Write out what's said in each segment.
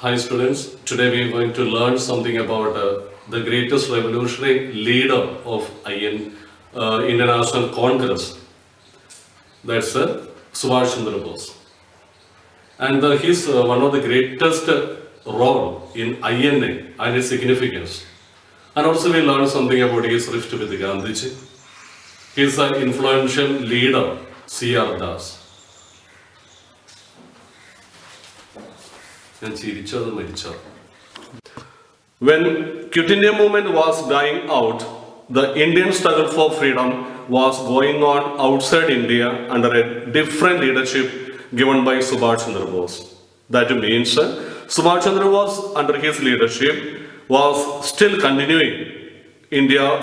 Hi students, today we are going to learn something about the greatest revolutionary leader of International Congress. That's Subhash Chandra Bose. And he's one of the greatest role in INA and its significance. And also we learn something about his rift with Gandhiji. He's an influential leader, C.R. Das. When Quit India movement was dying out, the Indian struggle for freedom was going on outside India under a different leadership given by Subhash Chandra Bose. That means Subhash Chandra Bose under his leadership was still continuing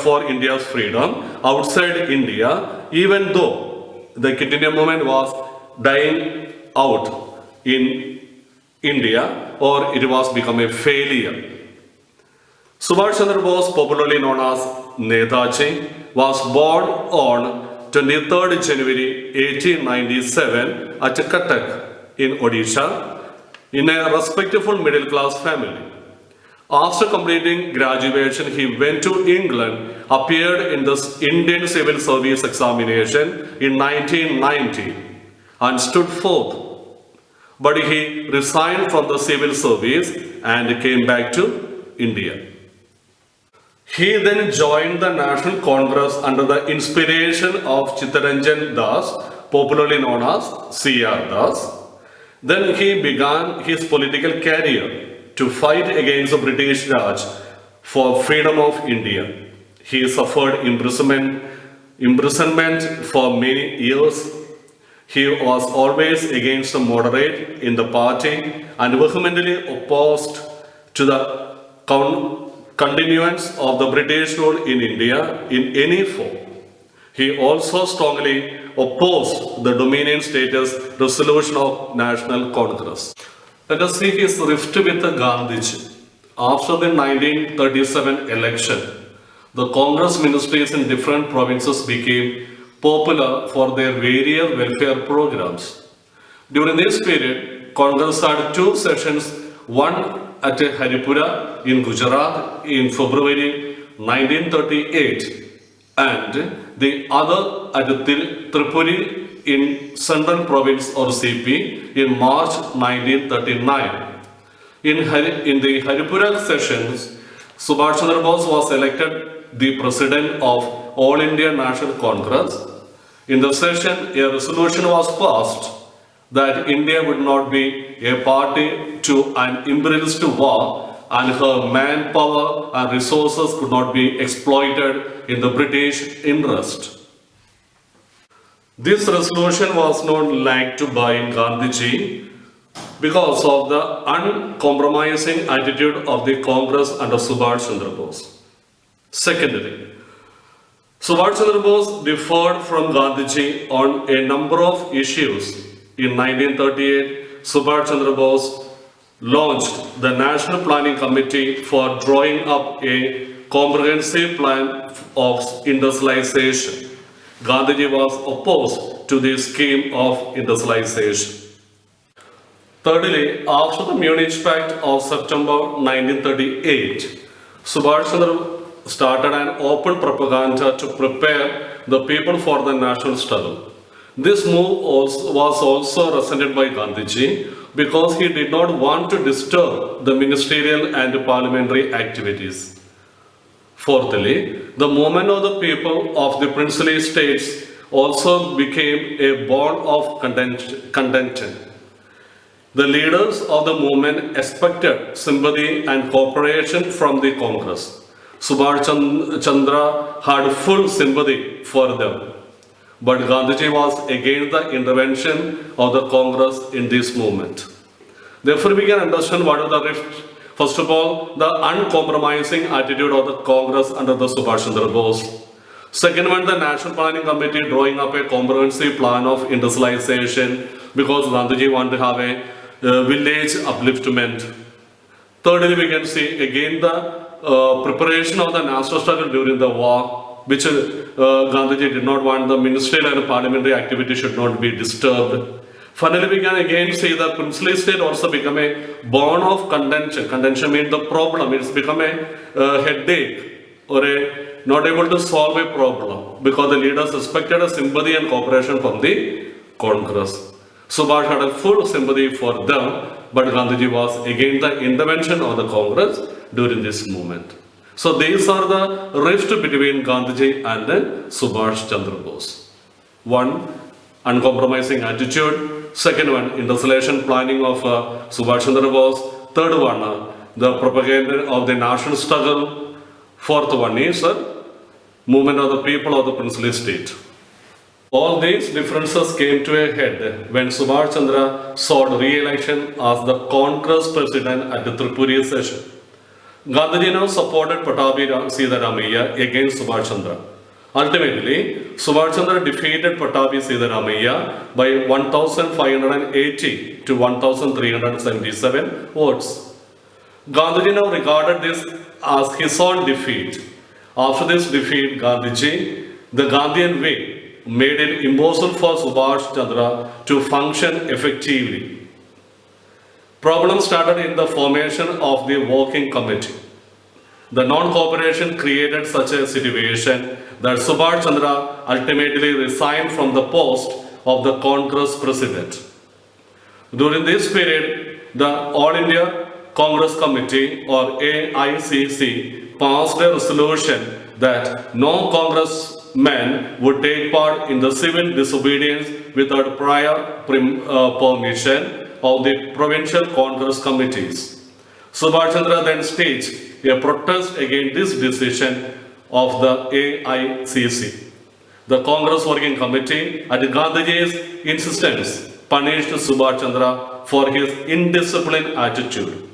for India's freedom outside India, even though the Quit India movement was dying out in India, or it was become a failure. Subhash Chandra Bose, popularly known as Netaji, was born on 23rd January 1897 at Cuttack in Odisha in a respectable middle class family. After completing graduation, he went to England, appeared in the Indian Civil Service examination in 1990 and stood forth. But he resigned from the civil service and came back to India. He then joined the National Congress under the inspiration of Chittaranjan Das, popularly known as C.R. Das. Then he began his political career to fight against the British Raj for freedom of India. He suffered imprisonment for many years. He was always against the moderate in the party and vehemently opposed to the continuance of the British rule in India in any form. He also strongly opposed the Dominion status resolution of National Congress. Let us see his rift with Gandhiji. After the 1937 election, the Congress ministries in different provinces became popular for their various welfare programs. During this period, Congress had two sessions, one at Haripura in Gujarat in February 1938 and the other at Tripuri in Central Province or CP in March 1939. In the Haripura sessions, Subhash Chandra Bose was elected the president of All India National Congress. In the session, a resolution was passed that India would not be a party to an imperialist war and her manpower and resources could not be exploited in the British interest. This resolution was not liked by Gandhiji because of the uncompromising attitude of the Congress under Subhash Chandra Bose. Secondly, Subhash Chandra Bose differed from Gandhiji on a number of issues. In 1938, Subhash Chandra Bose launched the National Planning Committee for drawing up a comprehensive plan of industrialization. Gandhiji was opposed to this scheme of industrialization. Thirdly, after the Munich Pact of September 1938, Subhash Chandra started an open propaganda to prepare the people for the national struggle. This move was also resented by Gandhiji because he did not want to disturb the ministerial and parliamentary activities. Fourthly, the movement of the people of the princely states also became a bond of contention. The leaders of the movement expected sympathy and cooperation from the Congress. Subhash Chandra had full sympathy for them. But Gandhiji was against the intervention of the Congress in this movement. Therefore, we can understand what is the rift. First of all, the uncompromising attitude of the Congress under the Subhash Chandra Bose. Second one, the National Planning Committee drawing up a comprehensive plan of industrialization because Gandhiji wanted to have a village upliftment. Thirdly, we can see again the preparation of the national struggle during the war, which Gandhiji did not want the ministerial and parliamentary activity should not be disturbed. Finally, we can again see the princely state also become a bone of contention. Contention means the problem. It's become a headache or a not able to solve a problem because the leaders expected a sympathy and cooperation from the Congress. Subhash had a full sympathy for them, but Gandhiji was against the intervention of the Congress during this movement. So these are the rift between Gandhiji and then Subhash Chandra Bose. One, uncompromising attitude. Second one, intercalation planning of Subhash Chandra Bose. Third one, the propaganda of the national struggle. Fourth one is movement of the people of the princely state. All these differences came to a head when Subhash Chandra sought re-election as the Congress president at the Tripura session. Gandhiji now supported Pattabi Sitaramayya against Subhash Chandra. Ultimately, Subhash Chandra defeated Pattabi Sitaramayya by 1,580 to 1,377 votes. Gandhiji now regarded this as his own defeat. After this defeat, Gandhiji, the Gandhian way, made it impossible for Subhash Chandra to function effectively. Problem started in the formation of the working committee. The non-cooperation created such a situation that Subhash Chandra ultimately resigned from the post of the Congress president. During this period, the All India Congress Committee or AICC passed a resolution that no congressmen would take part in the civil disobedience without prior permission of the provincial Congress committees. Subhash Chandra then staged a protest against this decision of the AICC. The Congress Working Committee, at Gandhiji's insistence, punished Subhash Chandra for his indisciplined attitude.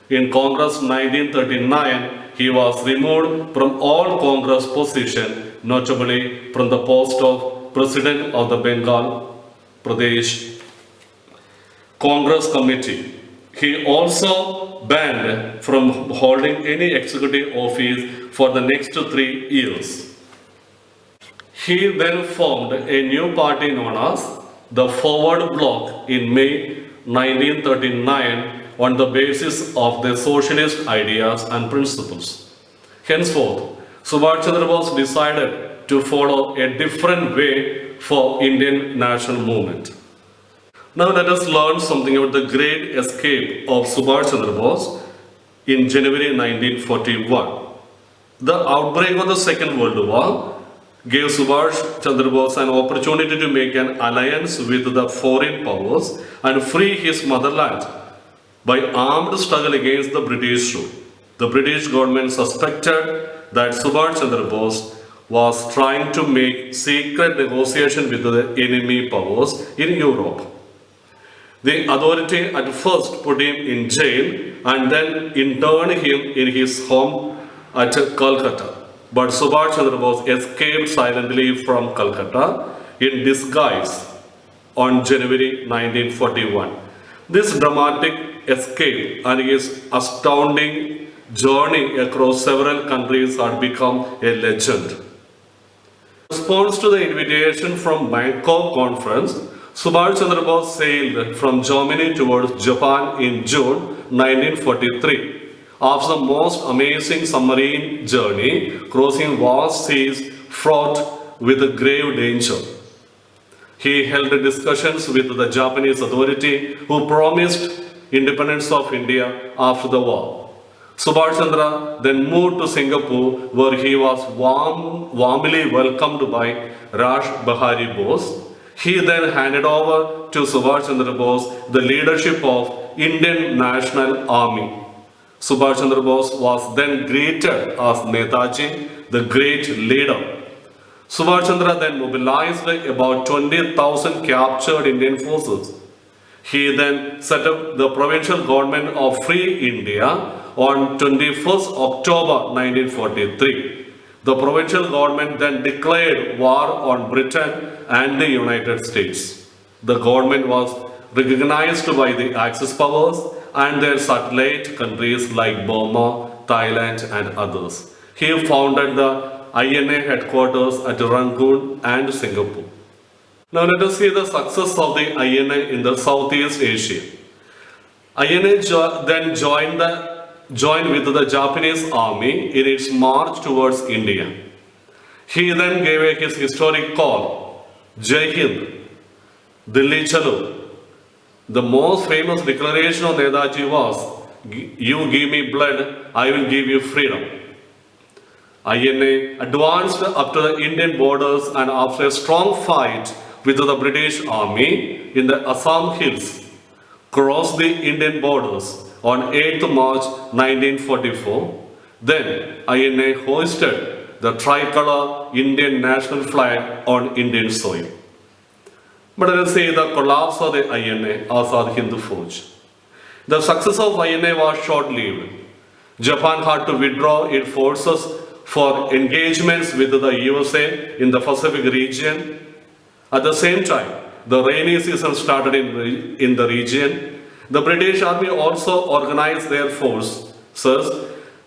In Congress 1939, he was removed from all Congress positions, notably from the post of President of the Bengal Pradesh Congress Committee. He also banned from holding any executive office for the next 3 years. He then formed a new party known as the Forward Bloc in May 1939 on the basis of their socialist ideas and principles. Henceforth, Subhash Chandra Bose decided to follow a different way for Indian national movement. Now let us learn something about the great escape of Subhash Chandra Bose in January 1941. The outbreak of the Second World War gave Subhash Chandra Bose an opportunity to make an alliance with the foreign powers and free his motherland by armed struggle against the British rule. The British government suspected that Subhash Chandra Bose was trying to make secret negotiation with the enemy powers in Europe. The authority at first put him in jail and then interned him in his home at Calcutta. But Subhash Chandra Bose escaped silently from Calcutta in disguise on January 1941. This dramatic escape and his astounding journey across several countries had become a legend. In response to the invitation from Bangkok Conference, Subhash Chandra Bose sailed from Germany towards Japan in June 1943. After the most amazing submarine journey, crossing vast seas fraught with grave danger, he held discussions with the Japanese authority who promised independence of India after the war. Subhash Chandra then moved to Singapore, where he was warmly welcomed by Rash Behari Bose. He then handed over to Subhash Chandra Bose the leadership of Indian National Army. Subhash Chandra Bose was then greeted as Netaji, the great leader. Subhash Chandra then mobilized about 20,000 captured Indian forces. He then set up the provincial government of Free India on 21st October 1943. The provincial government then declared war on Britain and the United States. The government was recognized by the Axis powers and their satellite countries like Burma, Thailand and others. He founded the INA headquarters at Rangoon and Singapore. Now let us see the success of the INA in the Southeast Asia. INA then joined with the Japanese army in its march towards India. He then gave his historic call, Jai Hind, Dilli Chalo. The most famous declaration of Netaji was, "You give me blood, I will give you freedom." INA advanced up to the Indian borders and after a strong fight with the British army in the Assam hills, crossed the Indian borders on 8th March 1944. Then INA hoisted the tricolor Indian national flag on Indian soil. But let us see the collapse of the INA, Azad Hindu Fauj. The success of INA was short-lived. Japan had to withdraw its forces for engagements with the USA in the Pacific region. At the same time, the rainy season started in the region. The British Army also organized their forces,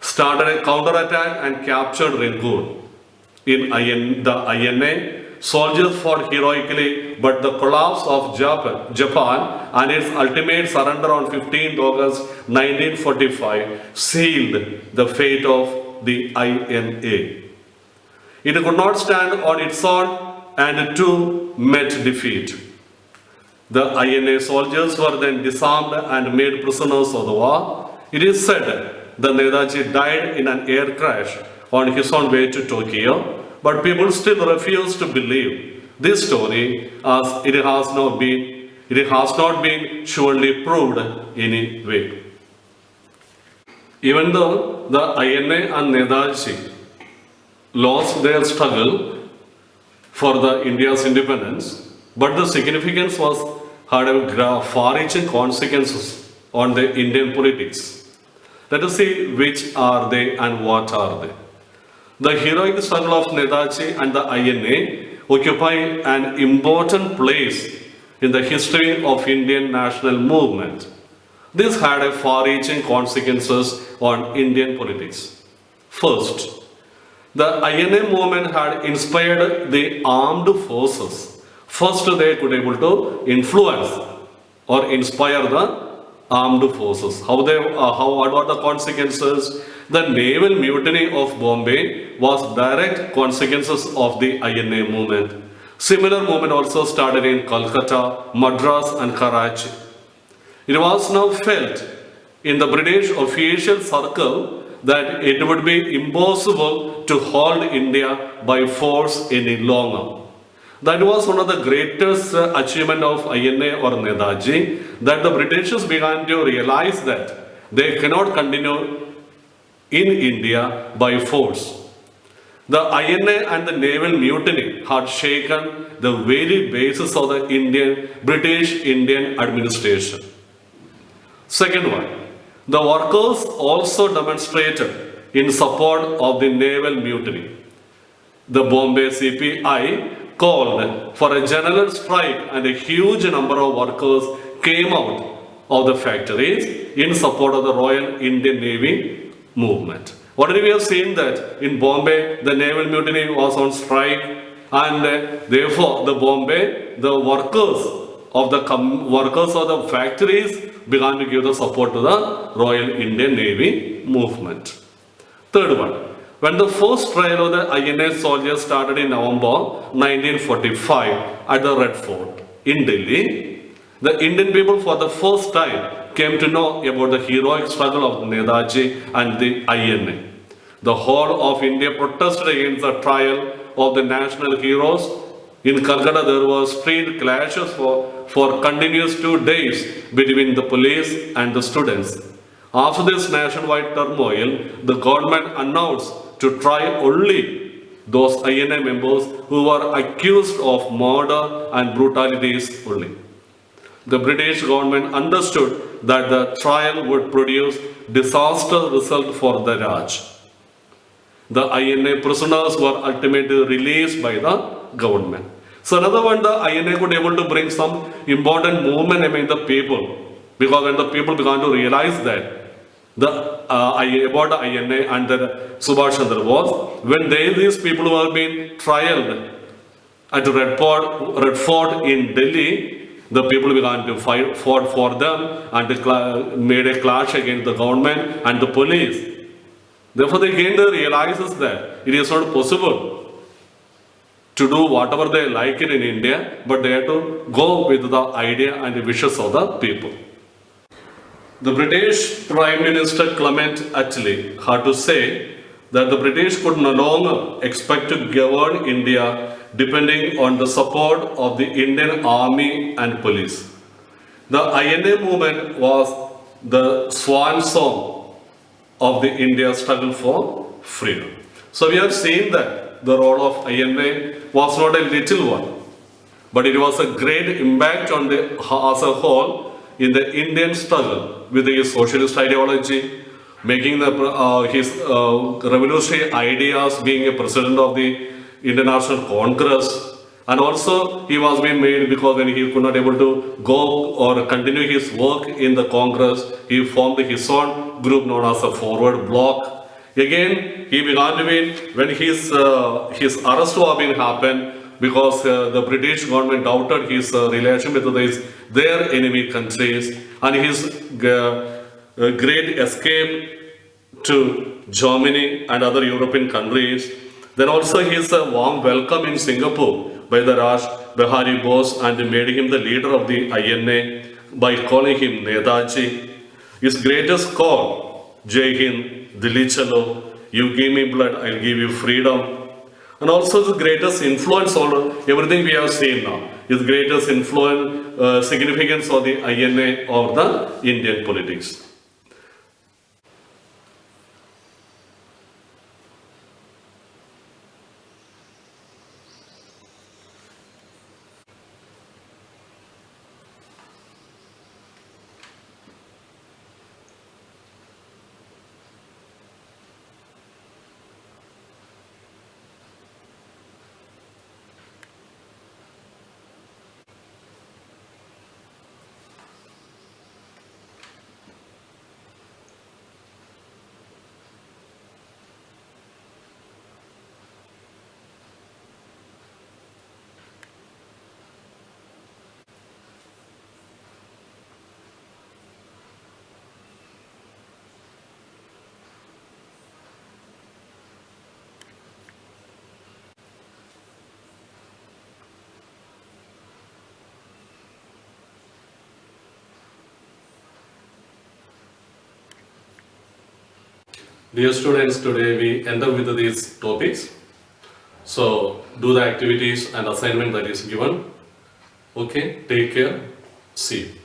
started a counterattack and captured Rangoon. In the INA, soldiers fought heroically, but the collapse of Japan and its ultimate surrender on 15th August 1945 sealed the fate of the INA. It could not stand on its own and too met defeat. The INA soldiers were then disarmed and made prisoners of the war. It is said that Netaji died in an air crash on his own way to Tokyo, but people still refuse to believe this story as it has not been surely proved any way. Even though the INA and Netaji lost their struggle for the India's independence, but the significance had far-reaching consequences on the Indian politics. Let us see which are they and what are they. The heroic struggle of Netaji and the INA occupy an important place in the history of Indian national movement. This had a far-reaching consequences on Indian politics. First, the INA movement had inspired the armed forces. First, they could able to influence or inspire the armed forces. What were the consequences? The naval mutiny of Bombay was direct consequences of the INA movement. Similar movement also started in Calcutta, Madras and Karachi. It was now felt in the British official circle that it would be impossible to hold India by force any longer. That was one of the greatest achievement of INA or Netaji, that the Britishers began to realize that they cannot continue in India by force. The INA and the naval mutiny had shaken the very basis of the British Indian administration. Second one, the workers also demonstrated in support of the naval mutiny. The Bombay CPI called for a general strike and a huge number of workers came out of the factories in support of the Royal Indian Navy movement. Already we have seen that in Bombay the naval mutiny was on strike, and therefore the workers of the factories began to give the support to the Royal Indian Navy movement. Third one, when the first trial of the INA soldiers started in November 1945 at the Red Fort in Delhi, the Indian people for the first time came to know about the heroic struggle of Netaji and the INA. The whole of India protested against the trial of the national heroes. In Calcutta, there were street clashes for continuous 2 days between the police and the students. After this nationwide turmoil, the government announced to try only those INA members who were accused of murder and brutalities only. The British government understood that the trial would produce disastrous result for the Raj. The INA prisoners were ultimately released by the government. So another one, the INA could able to bring some important movement among the people, because when the people began to realize that about the INA and the Subhash Chandra Bose, when these people were being trialed At Red Fort in Delhi, the people began to fought for them and made a clash against the government and the police. Therefore, they again they realizes that it is not possible to do whatever they like it in India, but they have to go with the idea and the wishes of the people. The British Prime Minister Clement Attlee had to say that the British could no longer expect to govern India depending on the support of the Indian Army and police. The INA movement was the swan song of the India struggle for freedom. So we have seen that the role of INA was not a little one, but it was a great impact on the as a whole in the Indian struggle with his socialist ideology, making his revolutionary ideas, being a president of the International Congress, and also he was being made because when he could not able to go or continue his work in the Congress, he formed his own group known as the Forward Bloc. Again, he began to be when his arrest was being happened because the British government doubted his relation with their enemy countries, and his great escape to Germany and other European countries. Then also his warm welcome in Singapore by the Raj Behari Bose and made him the leader of the INA by calling him Netaji. His greatest call, Jai Hind, Dili Chalo, you give me blood, I'll give you freedom. And also the greatest influence on everything we have seen now. His greatest influence, significance of the INA or the Indian politics. Dear students, today we end up with these topics. So do the activities and assignment that is given. Okay, take care. See you.